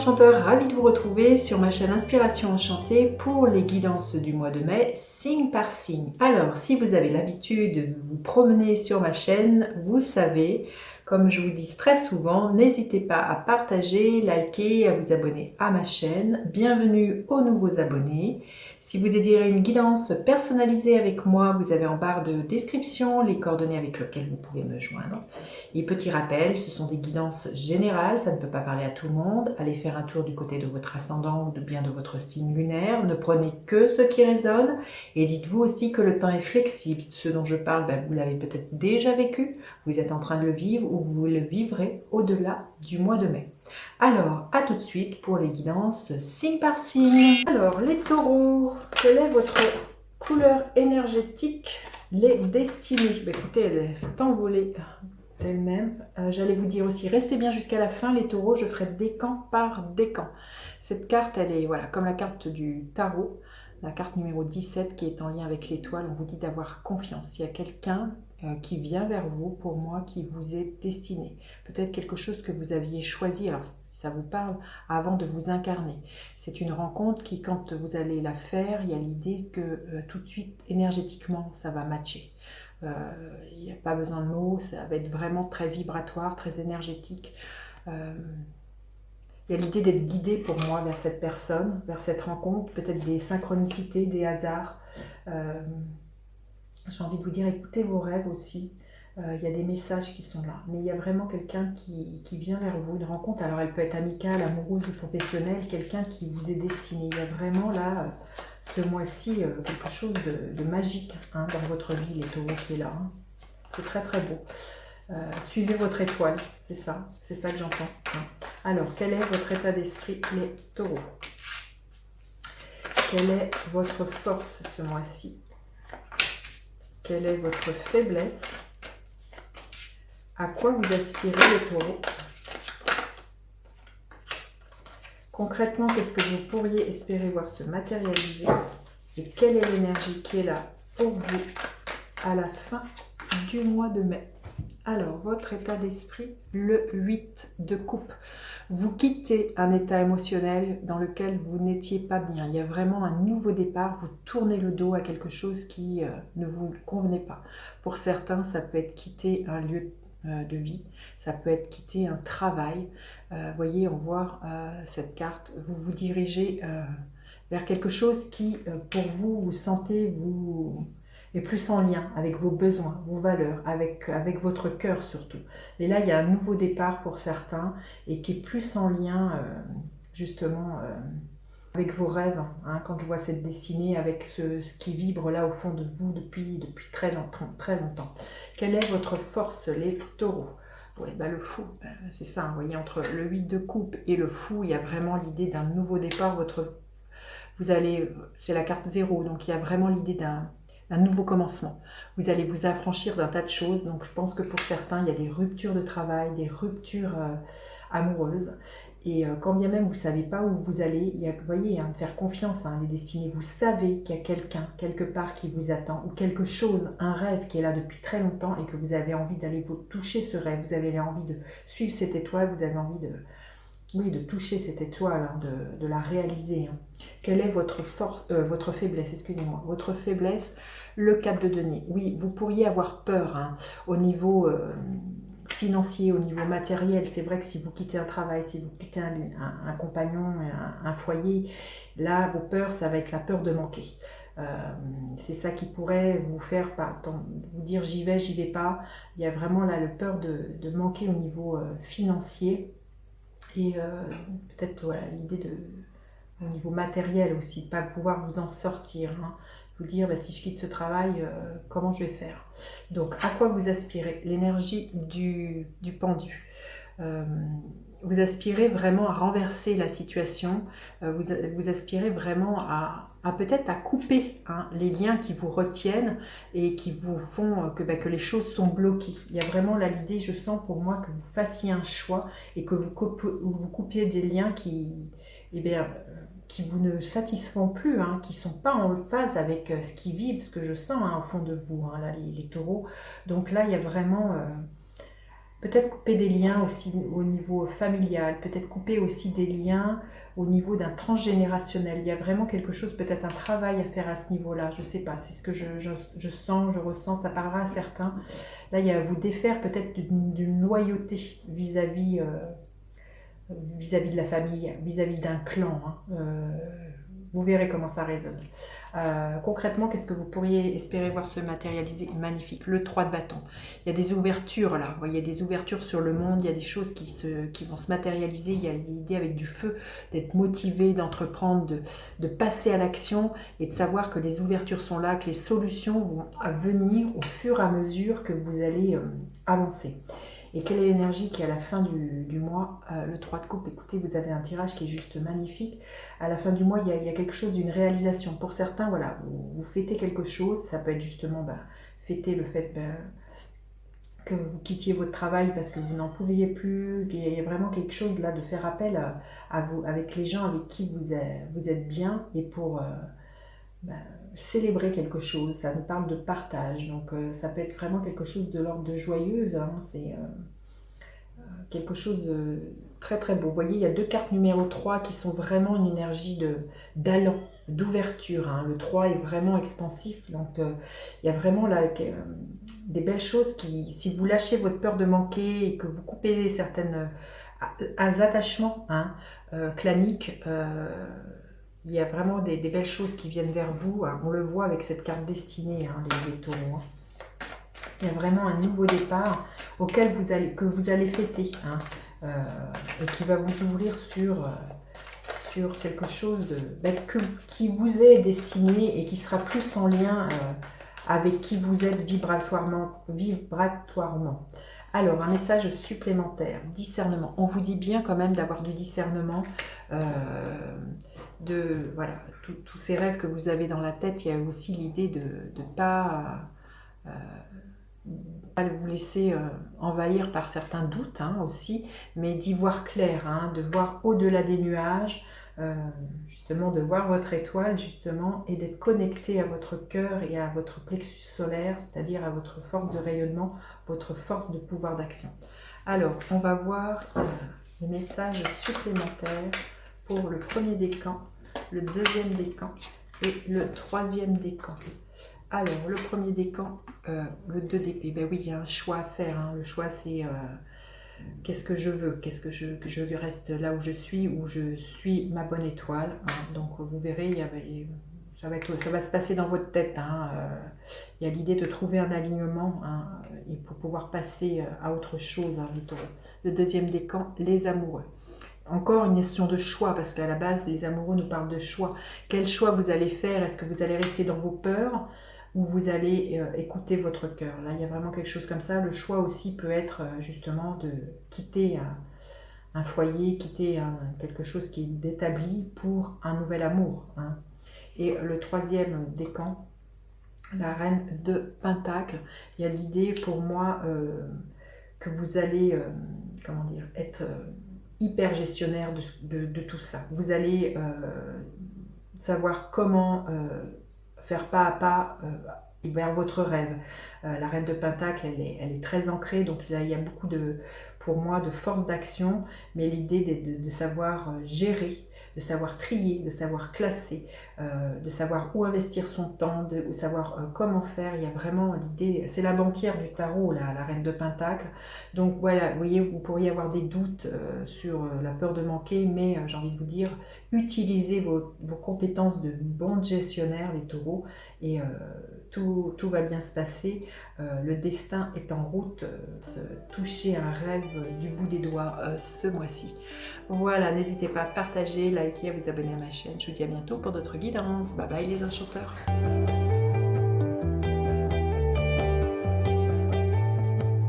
enchanteurs, ravi de vous retrouver sur ma chaîne Inspiration Enchantée pour les guidances du mois de mai, signe par signe. Alors, si vous avez l'habitude de vous promener sur ma chaîne, vous savez, comme je vous dis très souvent, n'hésitez pas à partager, liker, à vous abonner à ma chaîne. Bienvenue aux nouveaux abonnés. Si vous désirez une guidance personnalisée avec moi, vous avez en barre de description les coordonnées avec lesquelles vous pouvez me joindre. Et petit rappel, ce sont des guidances générales, ça ne peut pas parler à tout le monde. Allez faire un tour du côté de votre ascendant ou bien de votre signe lunaire. Ne prenez que ce qui résonne. Et dites-vous aussi que le temps est flexible. Ce dont je parle, vous l'avez peut-être déjà vécu, vous êtes en train de le vivre ou vous le vivrez au-delà du mois de mai. Alors, à tout de suite pour les guidances signe par signe. Alors, les taureaux, quelle est votre couleur énergétique? Les destinées. Écoutez, elle s'est envolée elle-même. J'allais vous dire aussi, restez bien jusqu'à la fin les taureaux, je ferai décan par décan. Cette carte, elle est voilà, comme la carte du tarot, la carte numéro 17 qui est en lien avec l'étoile. On vous dit d'avoir confiance. Il y a quelqu'un qui vient vers vous, pour moi, qui vous est destiné. Peut-être quelque chose que vous aviez choisi, alors si ça vous parle, avant de vous incarner. C'est une rencontre qui, quand vous allez la faire, il y a l'idée que tout de suite, énergétiquement, ça va matcher. Il n'y a pas besoin de mots, ça va être vraiment très vibratoire, très énergétique. Il y a l'idée d'être guidé pour moi vers cette personne, vers cette rencontre, peut-être des synchronicités, des hasards. J'ai envie de vous dire, écoutez vos rêves aussi. Il y a des messages qui sont là, mais il y a vraiment quelqu'un qui vient vers vous, une rencontre. Alors elle peut être amicale, amoureuse ou professionnelle, quelqu'un qui vous est destiné. Il y a vraiment là, ce mois-ci, quelque chose de magique dans votre vie, les taureaux qui est là. C'est très très beau. Suivez votre étoile, c'est ça que j'entends. Alors, quel est votre état d'esprit, les taureaux? Quelle est votre force ce mois-ci? Quelle est votre faiblesse? À quoi vous aspirez, les taureaux? Concrètement, qu'est-ce que vous pourriez espérer voir se matérialiser? Et quelle est l'énergie qui est là pour vous à la fin du mois de mai? Alors, votre état d'esprit, le 8 de coupe. Vous quittez un état émotionnel dans lequel vous n'étiez pas bien. Il y a vraiment un nouveau départ. Vous tournez le dos à quelque chose qui ne vous convenait pas. Pour certains, ça peut être quitter un lieu de vie. Ça peut être quitter un travail. Voyez, on voit cette carte. Vous vous dirigez vers quelque chose qui, pour vous, vous sentez, vous est plus en lien avec vos besoins, vos valeurs, avec votre cœur surtout. Et là, il y a un nouveau départ pour certains et qui est plus en lien justement avec vos rêves. Quand je vois cette destinée, avec ce qui vibre là au fond de vous depuis très longtemps, très longtemps. Quelle est votre force, les taureaux? Oui, le fou, c'est ça. Vous voyez, entre le 8 de coupe et le fou, il y a vraiment l'idée d'un nouveau départ. C'est la carte 0, donc il y a vraiment l'idée d'un nouveau commencement. Vous allez vous affranchir d'un tas de choses. Donc je pense que pour certains, il y a des ruptures de travail, des ruptures amoureuses. Et quand bien même vous ne savez pas où vous allez, vous voyez, faire confiance, les destinées. Vous savez qu'il y a quelqu'un, quelque part, qui vous attend, ou quelque chose, un rêve qui est là depuis très longtemps et que vous avez envie d'aller vous toucher ce rêve. Vous avez envie de suivre cette étoile, vous avez envie de toucher cette étoile, de la réaliser. Quelle est votre force, votre faiblesse, excusez-moi, votre faiblesse, le 4 de denier. Oui, vous pourriez avoir peur au niveau financier, au niveau matériel. C'est vrai que si vous quittez un travail, si vous quittez un compagnon, un foyer, là, vos peurs, ça va être la peur de manquer. C'est ça qui pourrait vous faire vous dire j'y vais pas. Il y a vraiment là le peur de manquer au niveau financier. Et peut-être l'idée au niveau matériel aussi, pas pouvoir vous en sortir. Vous dire, si je quitte ce travail, comment je vais faire? Donc, à quoi vous aspirez? L'énergie du pendu. Vous aspirez vraiment à renverser la situation. Vous aspirez vraiment à peut-être à couper les liens qui vous retiennent et qui vous font que les choses sont bloquées. Il y a vraiment là l'idée, je sens pour moi, que vous fassiez un choix et que vous coupiez des liens qui vous ne satisfont plus, qui ne sont pas en phase avec ce qui vibre, ce que je sens au fond de vous, là, les taureaux. Donc là, il y a vraiment Peut-être couper des liens aussi au niveau familial, peut-être couper aussi des liens au niveau d'un transgénérationnel. Il y a vraiment quelque chose, peut-être un travail à faire à ce niveau-là. Je ne sais pas, c'est ce que je sens, je ressens, ça parlera à certains. Là, il y a à vous défaire peut-être d'une loyauté vis-à-vis de la famille, vis-à-vis d'un clan. Vous verrez comment ça résonne. Concrètement, qu'est-ce que vous pourriez espérer voir se matérialiser? Magnifique, le 3 de bâton. Il y a des ouvertures là, vous voyez, des ouvertures sur le monde, il y a des choses qui vont se matérialiser, il y a l'idée avec du feu, d'être motivé, d'entreprendre, de passer à l'action et de savoir que les ouvertures sont là, que les solutions vont venir au fur et à mesure que vous allez avancer. Et quelle est l'énergie qui est à la fin du mois? Le 3 de coupe, écoutez, vous avez un tirage qui est juste magnifique. À la fin du mois, il y a quelque chose d'une réalisation. Pour certains, voilà, vous fêtez quelque chose. Ça peut être justement fêter le fait que vous quittiez votre travail parce que vous n'en pouviez plus. Il y a vraiment quelque chose là de faire appel à vous, avec les gens avec qui vous êtes bien et pour célébrer quelque chose. Ça nous parle de partage. Donc ça peut être vraiment quelque chose de l'ordre de joyeuse. C'est quelque chose de très très beau. Vous voyez, il y a deux cartes numéro 3 qui sont vraiment une énergie d'allant, d'ouverture. Le 3 est vraiment expansif, donc il y a vraiment là des belles choses qui, si vous lâchez votre peur de manquer et que vous coupez certaines attachements claniques, il y a vraiment des belles choses qui viennent vers vous. On le voit avec cette carte destinée, les taureaux. Il y a vraiment un nouveau départ auquel que vous allez fêter et qui va vous ouvrir sur quelque chose qui vous est destiné et qui sera plus en lien avec qui vous êtes vibratoirement. Alors, un message supplémentaire, discernement. On vous dit bien quand même d'avoir du discernement, voilà, tous ces rêves que vous avez dans la tête. Il y a aussi l'idée de ne pas vous laisser envahir par certains doutes aussi, mais d'y voir clair, de voir au-delà des nuages, justement de voir votre étoile justement et d'être connecté à votre cœur et à votre plexus solaire, c'est-à-dire à votre force de rayonnement, votre force de pouvoir d'action. Alors, on va voir les messages supplémentaires pour le premier décan, le deuxième décan et le troisième décan. Alors, le premier décan, le 2 d'épée. Ben oui, il y a un choix à faire. Le choix, c'est qu'est-ce que je veux? Qu'est-ce que je reste là où je suis ma bonne étoile. Donc, vous verrez, ça va se passer dans votre tête. Il y a l'idée de trouver un alignement et pour pouvoir passer à autre chose, les taureaux. Le deuxième décan, les amoureux. Encore une notion de choix, parce qu'à la base, les amoureux nous parlent de choix. Quel choix vous allez faire? Est-ce que vous allez rester dans vos peurs ou vous allez écouter votre cœur? Là, il y a vraiment quelque chose comme ça. Le choix aussi peut être justement de quitter un foyer, quitter quelque chose qui est établi pour un nouvel amour. Et le troisième décan, la reine de Pentacle, il y a l'idée pour moi que vous allez être hyper gestionnaire de tout ça. Vous allez savoir comment faire pas à pas vers votre rêve. La reine de Pentacle, elle est très ancrée, donc là, il y a beaucoup pour moi de force d'action, mais l'idée de savoir gérer, de savoir trier, de savoir classer, de savoir où investir son temps, de savoir comment faire. Il y a vraiment l'idée, c'est la banquière du tarot, la reine de Pentacle. Donc voilà, vous voyez, vous pourriez avoir des doutes sur la peur de manquer, mais j'ai envie de vous dire, utilisez vos compétences de bon gestionnaire, les taureaux, et tout va bien se passer. Le destin est en route, toucher un rêve du bout des doigts ce mois-ci. Voilà, n'hésitez pas à partager, liker, à vous abonner à ma chaîne. Je vous dis à bientôt pour d'autres guidances. Bye bye les enchanteurs.